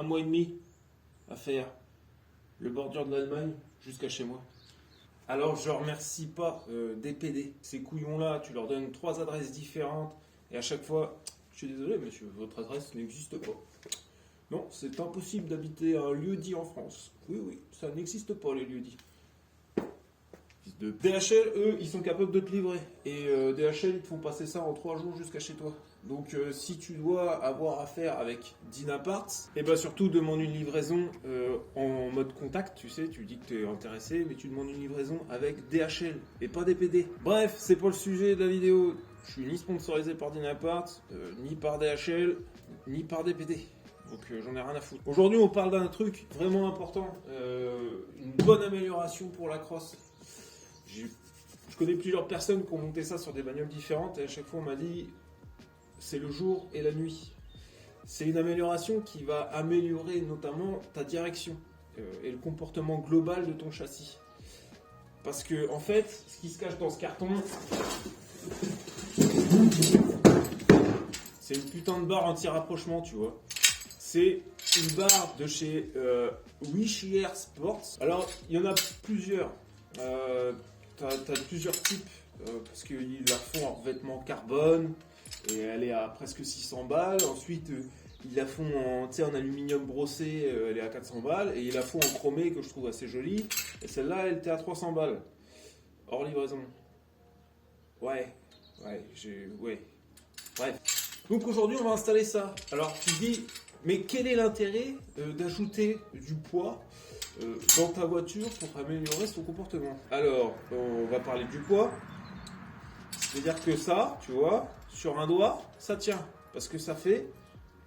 1 mois et demi à faire le bordure de l'Allemagne jusqu'à chez moi. Alors je remercie pas DPD. Ces couillons-là, tu leur donnes 3 adresses différentes et à chaque fois, je suis désolé monsieur, votre adresse n'existe pas. Non, c'est impossible d'habiter un lieu-dit en France. Oui, ça n'existe pas les lieux-dits. Fils de DHL, eux, ils sont capables de te livrer. Et DHL, ils te font passer ça en 3 jours jusqu'à chez toi. Donc si tu dois avoir affaire avec Dynapart, et ben surtout demande une livraison en mode contact, tu sais, tu dis que tu es intéressé, mais tu demandes une livraison avec DHL et pas DPD. Bref, c'est pas le sujet de la vidéo. Je suis ni sponsorisé par Dynapart, ni par DHL, ni par DPD. Donc j'en ai rien à foutre. Aujourd'hui, on parle d'un truc vraiment important, une bonne amélioration pour la crosse. Je connais plusieurs personnes qui ont monté ça sur des bagnoles différentes et à chaque fois on m'a dit c'est le jour et la nuit. C'est une amélioration qui va améliorer notamment ta direction et le comportement global de ton châssis. Parce que en fait, ce qui se cache dans ce carton, c'est une putain de barre anti-rapprochement, tu vois. C'est une barre de chez Wishier Sports. Alors, il y en a plusieurs. T'as plusieurs types parce qu'ils la font en revêtement carbone et elle est à presque 600 balles. Ensuite, ils la font en aluminium brossé, elle est à 400 balles. Et ils la font en chromé que je trouve assez jolie. Et celle-là, elle était à 300 balles. Hors livraison. Ouais. Bref. Donc aujourd'hui, on va installer ça. Alors, tu te dis, mais quel est l'intérêt d'ajouter du poids dans ta voiture pour améliorer son comportement? Alors, on va parler du poids. C'est-à-dire que ça, tu vois, sur un doigt, ça tient. Parce que ça fait,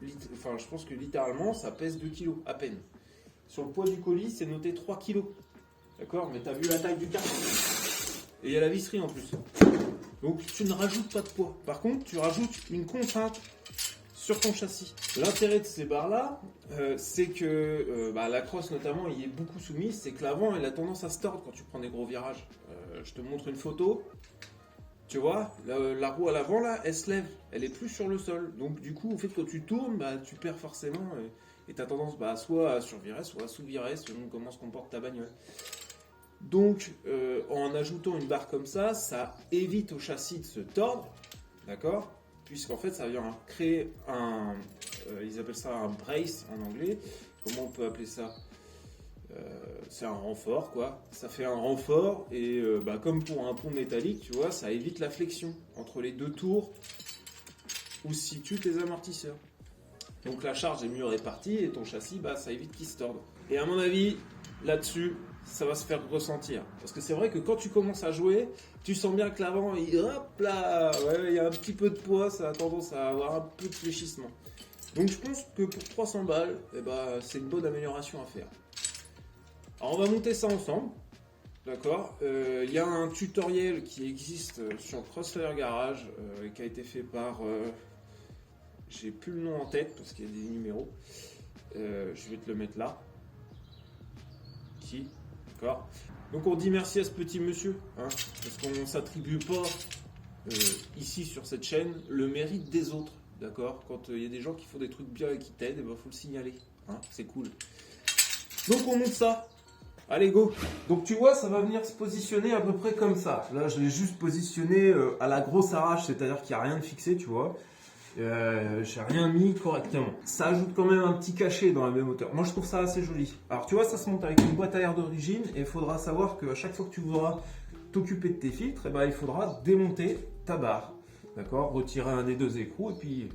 je pense que littéralement, ça pèse 2 kg à peine. Sur le poids du colis, c'est noté 3 kg. D'accord? Mais tu as vu la taille du carton. Et il y a la visserie en plus. Donc, tu ne rajoutes pas de poids. Par contre, tu rajoutes une contrainte sur ton châssis. L'intérêt de ces barres-là, c'est que la crosse notamment, il est beaucoup soumise, c'est que l'avant, elle a tendance à se tordre quand tu prends des gros virages. Je te montre une photo. Tu vois, la roue à l'avant, là, elle se lève. Elle est plus sur le sol. Donc du coup, au fait, quand tu tournes, tu perds forcément et tu as tendance soit à survirer, soit à sous-virer, selon comment se comporte ta bagnole. Donc, en ajoutant une barre comme ça évite au châssis de se tordre, d'accord ? Puisqu'en fait, ça vient créer ils appellent ça un brace en anglais. Comment on peut appeler ça ? C'est un renfort, quoi. Ça fait un renfort et comme pour un pont métallique, tu vois, ça évite la flexion entre les deux tours où se situent tes amortisseurs. Donc la charge est mieux répartie et ton châssis, ça évite qu'il se torde. Et à mon avis, là-dessus, ça va se faire ressentir. Parce que c'est vrai que quand tu commences à jouer, tu sens bien que l'avant, hop là, il y a un petit peu de poids, ça a tendance à avoir un peu de fléchissement. Donc je pense que pour 300 balles, c'est une bonne amélioration à faire. Alors on va monter ça ensemble, d'accord. Il y a un tutoriel qui existe sur Crossfire Garage, qui a été fait par... j'ai plus le nom en tête parce qu'il y a des numéros. Je vais te le mettre là. D'accord. Donc on dit merci à ce petit monsieur, parce qu'on ne s'attribue pas ici sur cette chaîne le mérite des autres, d'accord. Quand il y a des gens qui font des trucs bien et qui t'aident, faut le signaler, c'est cool. Donc on monte ça. Allez go. Donc tu vois, ça va venir se positionner à peu près comme ça. Là je l'ai juste positionné à la grosse arrache, c'est-à-dire qu'il n'y a rien de fixé, tu vois. J'ai rien mis correctement. Ça ajoute quand même un petit cachet dans la même hauteur. Moi je trouve ça assez joli. Alors tu vois, ça se monte avec une boîte à air d'origine et il faudra savoir qu'à chaque fois que tu voudras t'occuper de tes filtres, il faudra démonter ta barre. D'accord, retirer un des deux écrous et puis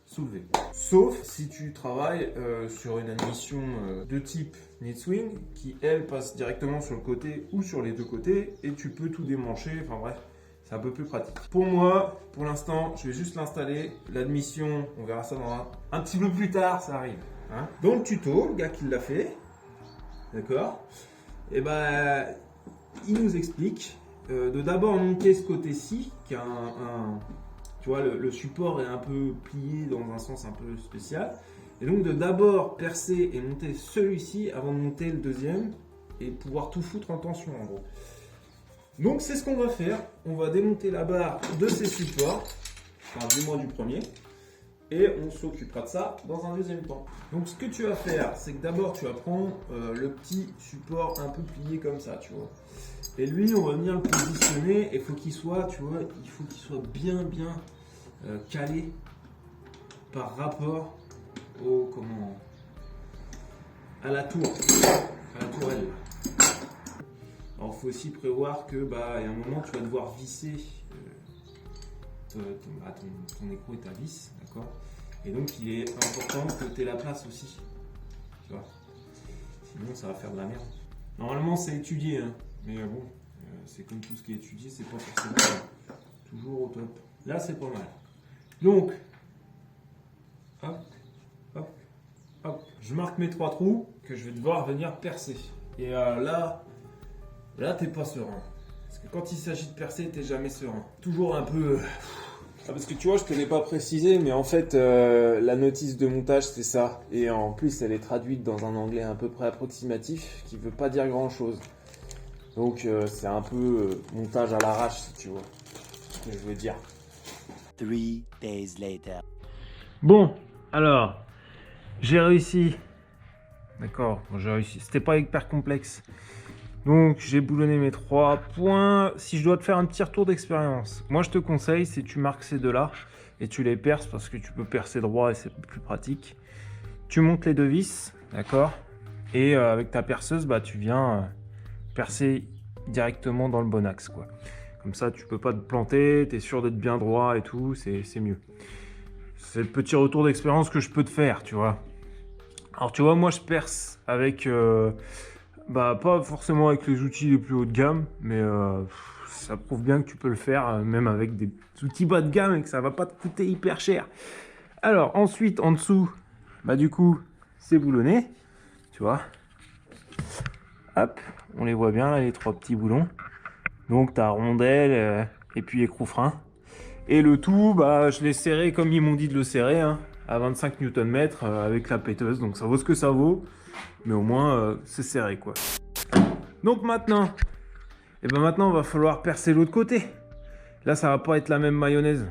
soulever. Sauf si tu travailles sur une admission de type Nitswing qui elle passe directement sur le côté ou sur les deux côtés et tu peux tout démancher, enfin bref. C'est un peu plus pratique. Pour moi, pour l'instant, je vais juste l'installer. L'admission, on verra ça dans un petit peu plus tard, ça arrive. Dans le tuto, le gars qui l'a fait, d'accord, il nous explique de d'abord monter ce côté-ci, qui a tu vois, le support est un peu plié dans un sens un peu spécial. Et donc de d'abord percer et monter celui-ci avant de monter le deuxième et pouvoir tout foutre en tension en gros. Donc c'est ce qu'on va faire, on va démonter la barre de ces supports, enfin du moins du premier, Et on s'occupera de ça dans un deuxième temps. Donc ce que tu vas faire, c'est que d'abord tu vas prendre le petit support un peu plié comme ça, tu vois. Et lui, on va venir le positionner. Et faut qu'il soit, tu vois, il faut qu'il soit bien calé par rapport au à la tourelle. Alors il faut aussi prévoir que il y a un moment tu vas devoir visser ton écrou et ta vis, d'accord. Et donc il est important que tu aies la place aussi, tu vois. Sinon ça va faire de la merde. Normalement c'est étudié, hein. Mais bon, c'est comme tout ce qui est étudié, c'est pas forcément toujours au top. Là c'est pas mal. Donc, hop, hop, hop. Je marque mes 3 trous que je vais devoir venir percer. Et là t'es pas serein. Parce que quand il s'agit de percer, t'es jamais serein. Toujours un peu... parce que tu vois, je te l'ai pas précisé, mais en fait, la notice de montage, c'est ça. Et en plus, elle est traduite dans un anglais à peu près approximatif, qui veut pas dire grand-chose. Donc, c'est un peu montage à l'arrache, si tu vois. Ce que je veux dire. 3 days later. Bon, alors, j'ai réussi. D'accord, j'ai réussi. C'était pas hyper complexe. Donc, j'ai boulonné mes 3 points. Si je dois te faire un petit retour d'expérience, moi, je te conseille, c'est tu marques ces deux-là et tu les perces parce que tu peux percer droit et c'est plus pratique. Tu montes les 2 vis, d'accord. Et avec ta perceuse, tu viens percer directement dans le bon axe, quoi. Comme ça, tu peux pas te planter, tu es sûr d'être bien droit et tout, c'est mieux. C'est le petit retour d'expérience que je peux te faire, tu vois. Alors, tu vois, moi, je perce avec... pas forcément avec les outils les plus haut de gamme, mais ça prouve bien que tu peux le faire même avec des outils bas de gamme et que ça va pas te coûter hyper cher. Alors ensuite en dessous, du coup c'est boulonné, tu vois. Hop, on les voit bien là, les 3 petits boulons. Donc ta rondelle et puis écrou-frein. Et le tout, je l'ai serré comme ils m'ont dit de le serrer, hein, à 25 Nm avec la péteuse. Donc ça vaut ce que ça vaut. Mais au moins, c'est serré, quoi. Donc maintenant, maintenant, il va falloir percer l'autre côté. Là, ça va pas être la même mayonnaise.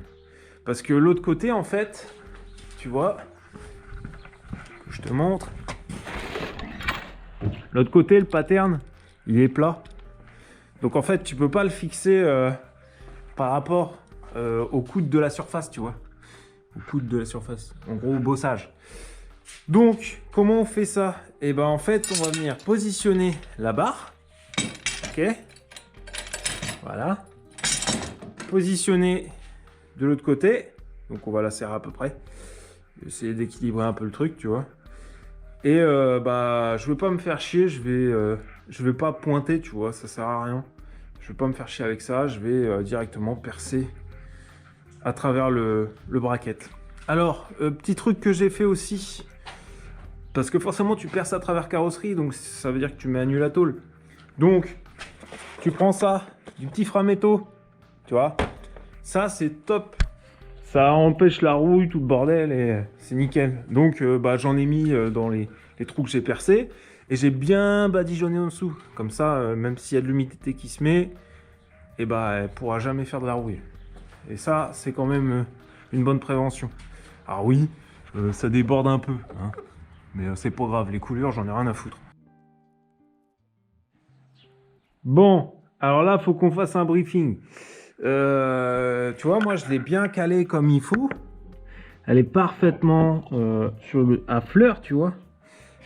Parce que l'autre côté, en fait, tu vois, je te montre. L'autre côté, le pattern, il est plat. Donc en fait, tu peux pas le fixer par rapport au coude de la surface, tu vois. Au coude de la surface. En gros, au bossage. Donc, comment on fait ça? En fait, on va venir positionner la barre. Ok. Voilà. Positionner de l'autre côté. Donc, on va la serrer à peu près. Essayer d'équilibrer un peu le truc, tu vois. Et je veux pas me faire chier. Je vais pas pointer, tu vois. Ça sert à rien. Je veux pas me faire chier avec ça. Je vais directement percer à travers le bracket. Alors, petit truc que j'ai fait aussi. Parce que forcément, tu perces à travers carrosserie, donc ça veut dire que tu mets un nul à tôle. Donc, tu prends ça, du petit framéto, tu vois. Ça, c'est top. Ça empêche la rouille, tout le bordel, et c'est nickel. Donc, j'en ai mis dans les trous que j'ai percés, et j'ai bien badigeonné en dessous. Comme ça, même s'il y a de l'humidité qui se met, elle pourra jamais faire de la rouille. Et ça, c'est quand même une bonne prévention. Alors oui, ça déborde un peu, hein. Mais c'est pas grave, les coulures, j'en ai rien à foutre. Bon, alors là, faut qu'on fasse un briefing. Tu vois, moi, je l'ai bien calé comme il faut. Elle est parfaitement à fleur, tu vois.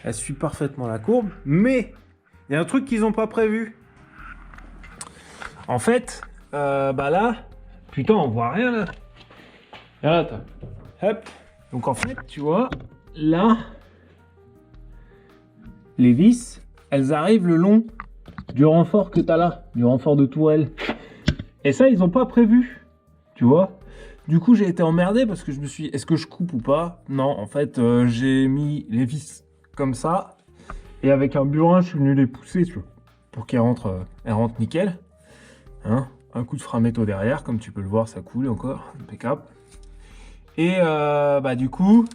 Elle suit parfaitement la courbe. Mais, il y a un truc qu'ils n'ont pas prévu. En fait, là, putain, on voit rien, là. Là, attends. Hop. Donc, en fait, tu vois, là... Les vis, elles arrivent le long du renfort que tu as là, du renfort de tourelle. Et ça, ils n'ont pas prévu, tu vois. Du coup, j'ai été emmerdé parce que je me suis dit, est-ce que je coupe ou pas? Non, en fait, j'ai mis les vis comme ça. Et avec un burin, je suis venu les pousser, tu vois, pour qu'elles rentrent nickel. Hein, un coup de framéto derrière, comme tu peux le voir, ça coule encore, impeccable. Et du coup,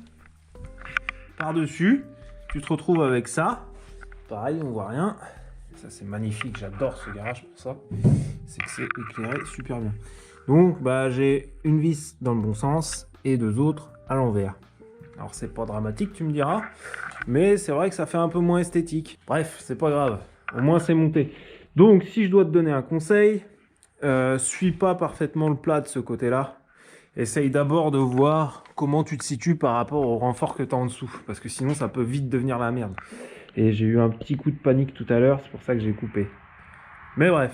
par-dessus, tu te retrouves avec ça. Pareil, on voit rien. Ça, c'est magnifique. J'adore ce garage pour ça. C'est que c'est éclairé super bien. Donc, j'ai une vis dans le bon sens et 2 autres à l'envers. Alors c'est pas dramatique, tu me diras, mais c'est vrai que ça fait un peu moins esthétique. Bref, c'est pas grave, au moins c'est monté. Donc si je dois te donner un conseil, suis pas parfaitement le plat de ce côté-là. Essaye d'abord de voir comment tu te situes par rapport au renfort que tu as en dessous, parce que sinon ça peut vite devenir la merde. Et j'ai eu un petit coup de panique tout à l'heure, c'est pour ça que j'ai coupé. Mais bref,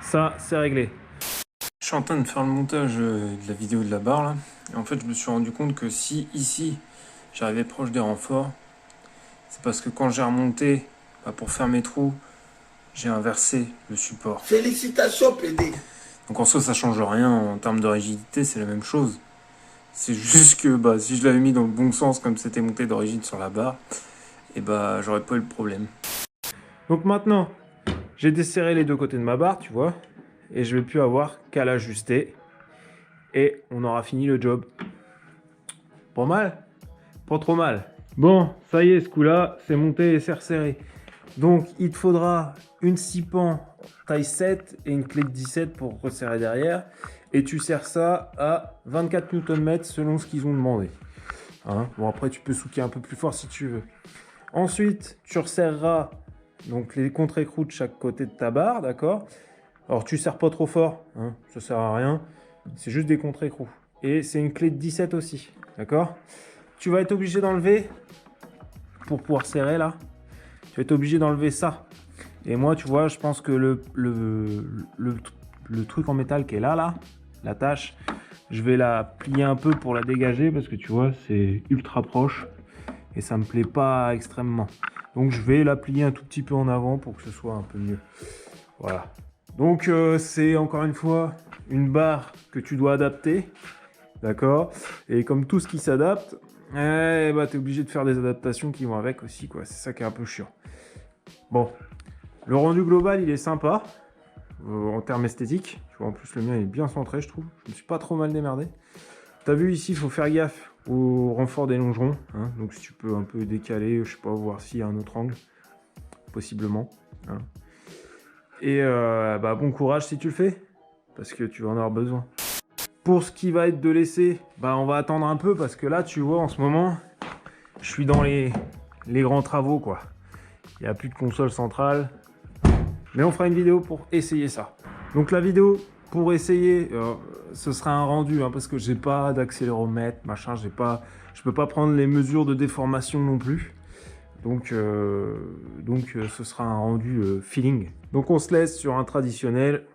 ça c'est réglé. Je suis en train de faire le montage de la vidéo de la barre là. Et en fait, je me suis rendu compte que si ici j'arrivais proche des renforts, c'est parce que quand j'ai remonté pour faire mes trous, j'ai inversé le support. Félicitations, PD. Donc en soi, ça change rien en termes de rigidité, c'est la même chose. C'est juste que si je l'avais mis dans le bon sens comme c'était monté d'origine sur la barre, et j'aurais pas eu le problème. Donc maintenant, j'ai desserré les deux côtés de ma barre, tu vois. Et je vais plus avoir qu'à l'ajuster. Et on aura fini le job. Pas mal? Pas trop mal. Bon, ça y est, ce coup-là, c'est monté et c'est resserré. Donc, il te faudra une scie pan taille 7 et une clé de 17 pour resserrer derrière. Et tu serres ça à 24 Nm selon ce qu'ils ont demandé. Hein, bon, après, tu peux souquer un peu plus fort si tu veux. Ensuite, tu resserreras donc, les contre-écrous de chaque côté de ta barre, d'accord? Alors tu serres pas trop fort, hein, ça sert à rien, c'est juste des contre-écrous. Et c'est une clé de 17 aussi, d'accord? Tu vas être obligé d'enlever, pour pouvoir serrer là, tu vas être obligé d'enlever ça. Et moi tu vois, je pense que le truc en métal qui est là, la tâche, je vais la plier un peu pour la dégager parce que tu vois, c'est ultra proche et ça me plaît pas extrêmement. Donc je vais la plier un tout petit peu en avant pour que ce soit un peu mieux. Voilà. Donc c'est encore une fois une barre que tu dois adapter, d'accord? Et comme tout ce qui s'adapte, tu es obligé de faire des adaptations qui vont avec aussi, quoi. C'est ça qui est un peu chiant. Bon, le rendu global, il est sympa en termes esthétiques. Tu vois, en plus le mien est bien centré, je trouve. Je me suis pas trop mal démerdé. T'as vu ici, il faut faire gaffe au renfort des longerons, hein. Donc si tu peux un peu décaler, je sais pas, voir s'il y a un autre angle, possiblement, hein. Et bon courage si tu le fais, parce que tu vas en avoir besoin. Pour ce qui va être de l'essai, on va attendre un peu, parce que là, tu vois, en ce moment, je suis dans les grands travaux, quoi. Il n'y a plus de console centrale. Mais on fera une vidéo pour essayer ça. Donc la vidéo pour essayer, ce sera un rendu, hein, parce que j'ai pas d'accéléromètre, machin, je peux pas prendre les mesures de déformation non plus. Donc ce sera un rendu feeling. Donc on se laisse sur un traditionnel